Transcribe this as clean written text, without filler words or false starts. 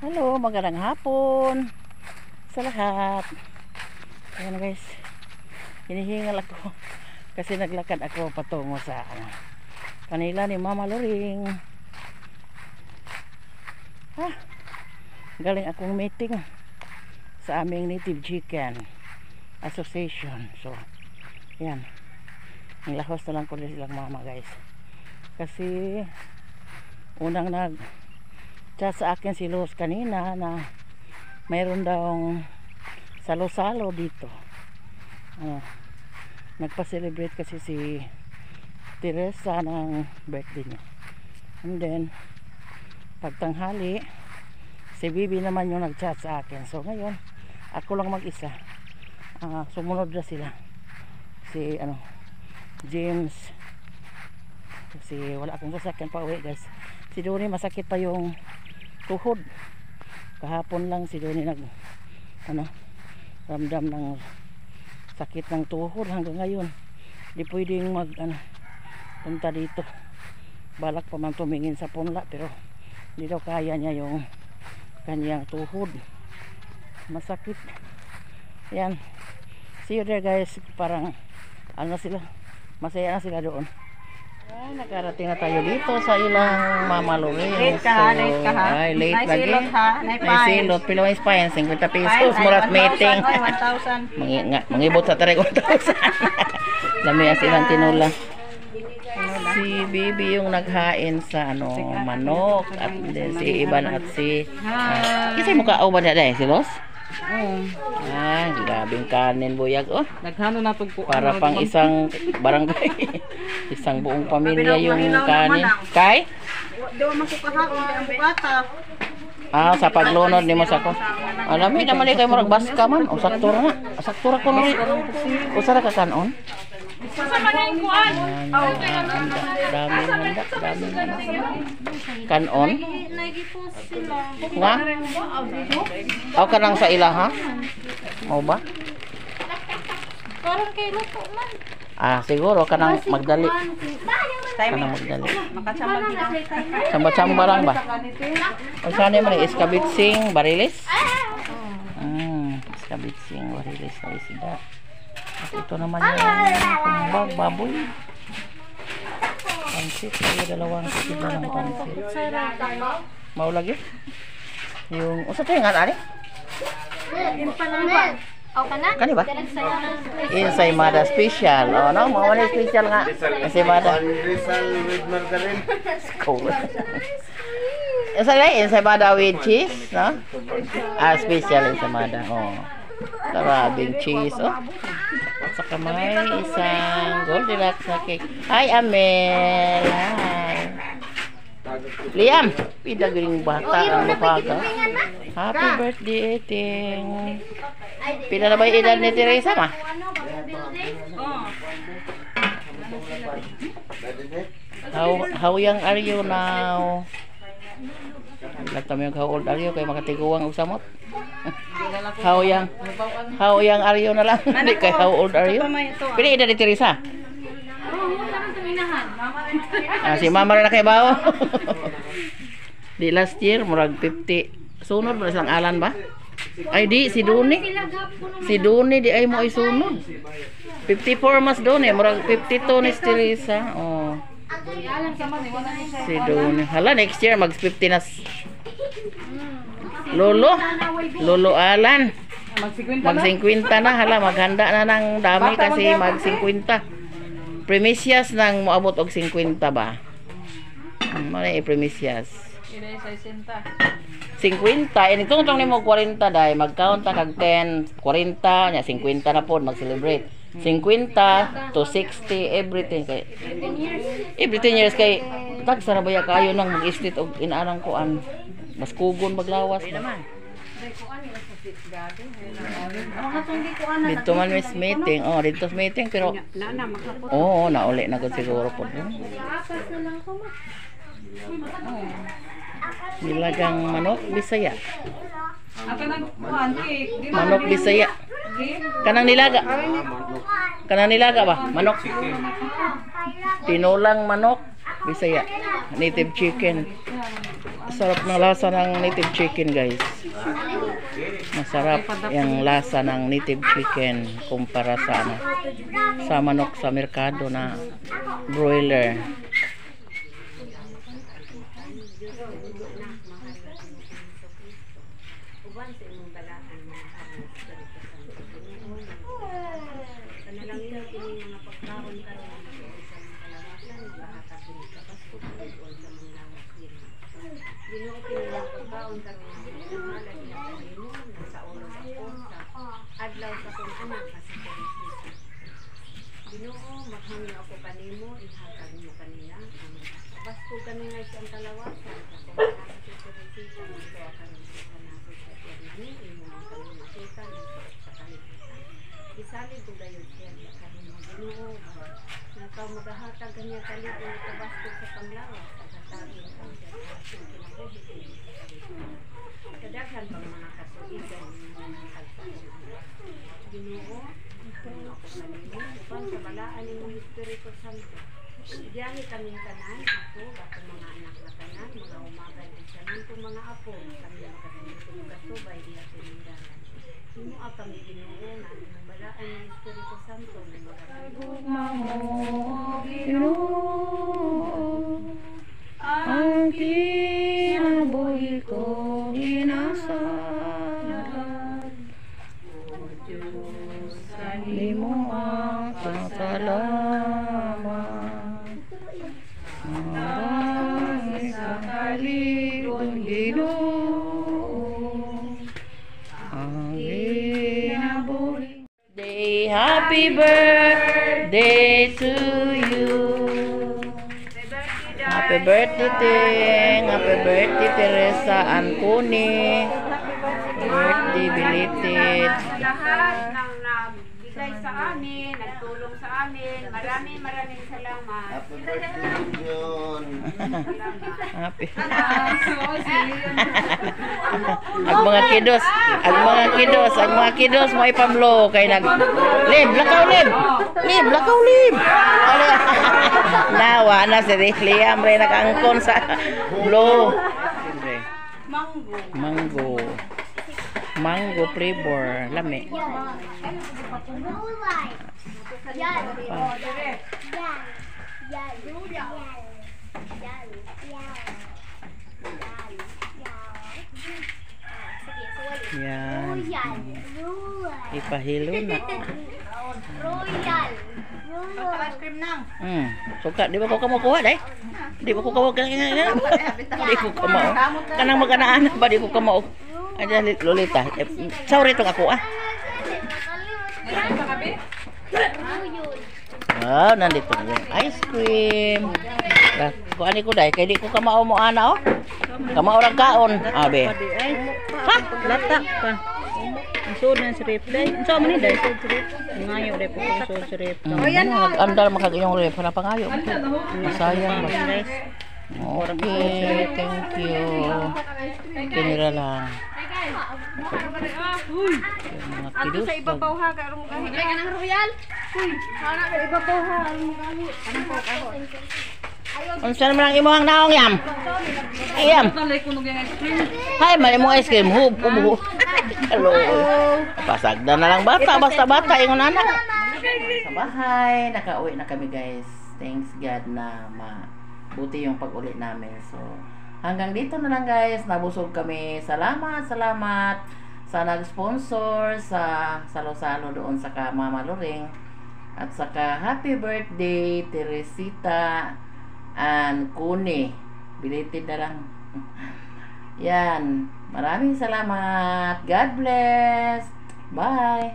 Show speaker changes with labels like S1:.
S1: Hello, magandang hapon sa lahat. Ayan guys, hinihingal ako kasi naglakad ako patungo sa kanila ni Mama Loring. Galing akong meeting sa aming Native Chicken Association. So, yan. Nilahos na lang ko silang mama guys. Kasi unang chat sa akin si Luz kanina na mayroon daw salo-salo dito. Nagpa-celebrate kasi si Teresa ng birthday niya. And then pagtanghali si Bibi naman yung nag-chat sa akin. So ngayon ako lang mag-isa. Sumunod na sila. Si James. Kasi wala akong sasakyan pa uwi guys. Si Donnie masakit pa yung tuhod. Kahapon lang si Donnie ramdam ng sakit ng tuhod hanggang ngayon. Di pwedeng punta dito. Balak pa man tumingin sa punla pero hindi daw kaya niya yung kanyang tuhod. Masakit. Yan. See you there guys. Parang sila. Masaya na sila doon. Nakarating na tayo dito sa ilang Mama Loring.
S2: Late ka ha.
S1: Ay, late
S2: lagi.
S1: Silot
S2: ha.
S1: May silot. Pila may spine. 50 pesos. Murat meeting.
S2: 1,000.
S1: Mangibot sa tarik 1,000. Lami as ilang tinula. Si Bibi yung naghain sa manok. At si Iban at si... Kasi mukha ba na dahil si Los? Grabing kanin buyag
S2: Naghano na tugpo.
S1: para pang isang barangay. Isang buong pamilya yung kanin. Kay?
S2: Di mo makukahakon ang bukata.
S1: Sa paglunod ni mo sa ko. Alami naman ni kay murag baska man. Saktura na. Saktura ko na. Usa ra ka kanon.
S2: Sa manay kuan.
S1: Dami handa. Kanon.
S2: Nagipos sila.
S1: Nga? Aw kanang sa ila ha? Mo ba?
S2: Karon kay luto man.
S1: Siguro kanang magdali. Kanang magdali. Samba-samba lang ba? O sana man iskabitsing barilis? Iskabitsing barilis na isda. At ito naman yung kumbag, baboy. Pansit, dalawang sila ng pansit. Mau lagi? Yung, usa tayo nga ani? Kani ba? Ensaymada special. Mau ni special nga. Ensaymada.
S3: With margarine.
S1: Ensaymada with cheese, no? Special ensaymada. Karabing cheese, At saka may isang Goldilocks na cake. Hi, Amel. Hi. Liam, pidagaling bata ang lupaga. Happy birthday, Eting. Pila na ba yung edad ni Teresa, ma? How young are you now? Lagtam yung how old are you kay makatiguang og samot. How young are you na lang. Hindi kay how old are you? Pila edad ni Teresa? Si Mama rin na kay bao. Di last year murag 50. Sunod mo isang alan ba? Ay di si Duni. Si Duni di ay mo ay sunod. 54 mas Duni murag 52 ni Teresa. Si Duni. Hala next year mag 50 na. Lolo Alan. Mag 50 na hala maghanda na ng dami kasi mag 50. Premisias nang moabot og 50 ba? Mao na premisias. 50 ini tungtong nimo 40 dai mag-count ta kag 10 40 nya 50 na pod mag-celebrate 50 to 60 everything kay everything years kay tag sarabaya kayo nang mag-istit og inaanang kuan mas kugon maglawas naman dito man miss meeting dito meeting pero nauli na gud siguro pod nilagang manok Bisaya. Manok Bisaya. Kanang nilaga ba? Manok. Tinulang manok Bisaya. Native chicken. Masarap ng lasa ng native chicken, guys. Masarap yung lasa ng native chicken kumpara sa ano, sa manok sa merkado na broiler.
S4: Adlaw sa kong anak kasi Ginoo, maghangyo ako kanimo, ihatag mo kanila. Basto kanina siyang kalawasan, sa kung nakasito sa resita, ito akan sa naso sa Tiernani, imo ang kalimutan, sa kalimutan. Isalig ko gayon siya, kanimo Ginoo, na ikaw maghahatag kanya kalito, ikabasto sa panglawas, sa katagin kang siya, sa kinabuhi, sa kalimutan. Kadaghan pang mga kasuigan, Ginoo, Ginoo ako kanimo, upang sa balaan ng mga Espiritu Santo. Diyahi kaming tanan, ako, ako mga anak na tanan, mga umaga din sa nantong mga apo, kami magkasinitong kasubay, diya pinundaran. Himuha kami Ginoo, na ang balaan ng Espiritu Santo, na
S1: ang kinabuhi ko inasal. Di mo ang pasalamat. Marami sa kalibong Ginoo. Ang kinabuhi. Happy birthday to you. Happy birthday, Ting. Happy birthday, Teresa Ancuni. Birthday belated.
S4: lahat ng nagbigay sa amin, nagtulong sa amin, maraming salamat.
S3: Happy birthday, John.
S1: Happy. Ang mga kidos mo ipamlo kay nag lib, lakaw lib. Nawa na si Liam ray nag-angkon sa blow. Mango flavor, lami. Yan. Ipahilo na.
S2: Ice cream nang.
S1: Suka, di ba ko kamakuha day? Di ba ko kawag kanang di ko kamao. Kanang magkanaan ba di ko kamao. Aja Lolita. Sorry tong ako ah. Oh, nandito na yung ice cream. Kuha ni ko day, kay di ko kamao mo ana oh. Kamao ra kaon. Abe. Ha?
S2: Lata ka. Ang sud ng sirip day. Unsa man ni day sud sirip? Ngayo day po ko sud sirip.
S1: Nag-andar makag iyong ref na pangayo. Masayang ba? Okay, thank you. Kinira lang.
S4: Ato sa ibabaw ha, karong gahi. Ka nang royal? Uy, ana sa ibabaw ha, karong gahi. Kanang po ako.
S1: Unsa naman ang imong naong yam? Ayam. Hay, mali mo ice cream. Hub, hub. Hello. Pasagda na lang bata, basta bata ingon anak. Sa bahay, nakauwi na kami guys. Thanks God na mabuti yung pag-uli namin. So, hanggang dito na lang guys. Nabusog kami. Salamat sa nag-sponsor sa salo-salo doon sa Mama Loring. At saka happy birthday Teresita Ancuni. Belated na lang. Yan. Maraming salamat. God bless. Bye.